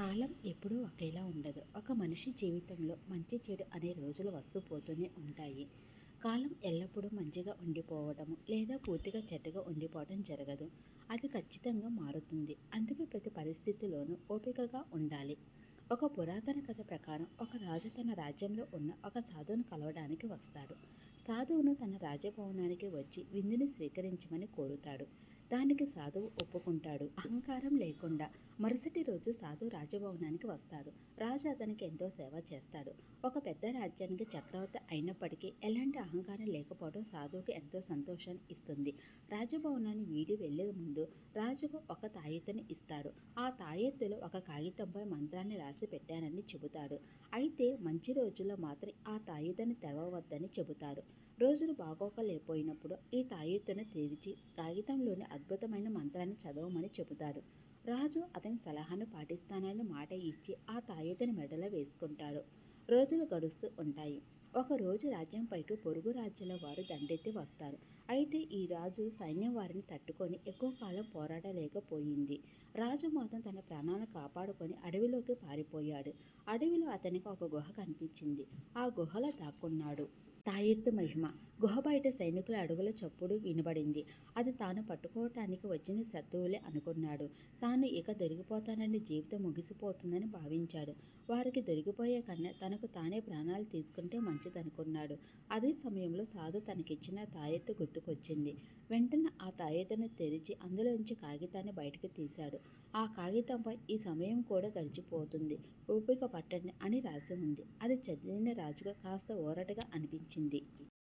కాలం ఎప్పుడూ ఒకేలా ఉండదు. ఒక మనిషి జీవితంలో మంచి చెడు అనే రోజులు వస్తూ పోతూనే ఉంటాయి. కాలం ఎల్లప్పుడూ మంచిగా ఉండిపోవడము లేదా పూర్తిగా చెడ్డగా ఉండిపోవడం జరగదు. అది ఖచ్చితంగా మారుతుంది. అందుకే ప్రతి పరిస్థితిలోనూ ఓపికగా ఉండాలి. ఒక పురాతన కథ ప్రకారం ఒక రాజు తన రాజ్యంలో ఉన్న ఒక సాధువును కలవడానికి వస్తాడు. సాధువును తన రాజభవనానికి వచ్చి విందుని స్వీకరించమని కోరుతాడు. దానికి సాధువు ఒప్పుకుంటాడు. అహంకారం లేకుండా మరుసటి రోజు సాధువు రాజభవనానికి వస్తాడు. రాజు అతనికి ఎంతో సేవ చేస్తాడు. ఒక పెద్ద రాజ్యానికి చక్రవర్తి అయినప్పటికీ ఎలాంటి అహంకారం లేకపోవడం సాధువుకి ఎంతో సంతోషాన్ని ఇస్తుంది. రాజభవనాన్ని వీడి వెళ్లే ముందు రాజుకు ఒక తాయెత్తుని ఇస్తాడు. ఆ తాయెత్తులో ఒక కాగితంపై మంత్రాన్ని రాసి పెట్టానని చెబుతాడు. అయితే మంచి రోజుల్లో మాత్రం ఆ తాయెత్తుని తెరవవద్దని చెబుతాడు. రోజులు బాగోకలేకపోయినప్పుడు ఈ తాయెత్తును తెరిచి కాగితంలోని అద్భుతమైన మంత్రాన్ని చదవమని చెబుతాడు. రాజు అతని సలహాను పాటిస్తానని మాట ఇచ్చి ఆ తాయెత్తుని మెడలో వేసుకుంటాడు. రోజులు గడుస్తూ ఉంటాయి. ఒకరోజు రాజ్యంపైకి పొరుగు రాజ్యాల వారు దండెత్తి వస్తారు. అయితే ఈ రాజు సైన్యం వారిని తట్టుకొని ఎక్కువ కాలం పోరాడలేకపోయింది. రాజు మాత్రం తన ప్రాణాలను కాపాడుకొని అడవిలోకి పారిపోయాడు. అడవిలో అతనికి ఒక గుహ కనిపించింది. ఆ గుహలో దాక్కున్నాడు. తాయెత్తు మహిమ. గుహ బయట సైనికుల అడుగుల చప్పుడు వినబడింది. అది తాను పట్టుకోవటానికి వచ్చిన శత్రువులే అనుకున్నాడు. తాను ఇక దొరికిపోతానని, జీవితం ముగిసిపోతుందని భావించాడు. వారికి దొరికిపోయే కన్నా తనకు తానే ప్రాణాలు తీసుకుంటే మంచిదనుకున్నాడు. అదే సమయంలో సాధు తనకిచ్చిన తాయెత్తు గుర్తుకొచ్చింది. వెంటనే ఆ తాయెత్తును తెరిచి అందులోంచి కాగితాన్ని బయటకు తీశాడు. ఆ కాగితంపై ఈ సమయం కూడా గడిచిపోతుంది, ఓపిక పట్టండి అని రాసి ఉంది. అది చదివిన రాజుగా కాస్త ఊరటగా అనిపించింది.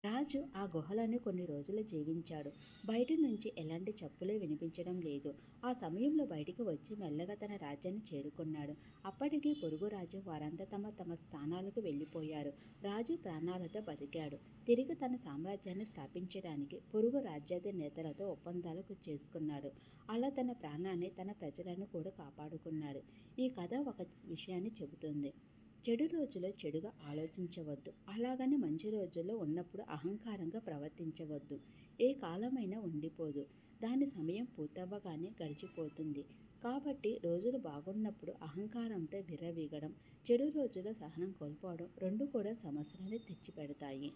రాజు ఆ గుహలోనే కొన్ని రోజులు జీవించాడు. బయటి నుంచి ఎలాంటి చప్పులే వినిపించడం లేదు. ఆ సమయంలో బయటికి వచ్చి మెల్లగా తన రాజ్యాన్ని చేరుకున్నాడు. అప్పటికి పొరుగు రాజ్యం వారంతా తమ తమ స్థానాలకు వెళ్ళిపోయారు. రాజు ప్రాణాలతో బతికాడు. తిరిగి తన సామ్రాజ్యాన్ని స్థాపించడానికి పొరుగు రాజ్యాధినేతలతో ఒప్పందాలు చేసుకున్నాడు. అలా తన ప్రాణాన్ని, తన ప్రజలను కూడా కాపాడుకున్నాడు. ఈ కథ ఒక విషయాన్ని చెబుతుంది. చెడు రోజుల్లో చెడుగా ఆలోచించవద్దు. అలాగని మంచి రోజుల్లో ఉన్నప్పుడు అహంకారంగా ప్రవర్తించవద్దు. ఏ కాలమైనా ఉండిపోదు. దాని సమయం పూర్తవ్వగానే గడిచిపోతుంది. కాబట్టి రోజులు బాగున్నప్పుడు అహంకారంతో విర్రవీగడం, చెడు రోజుల్లో సహనం కోల్పోవడం రెండు కూడా సమస్యలని తెచ్చిపెడతాయి.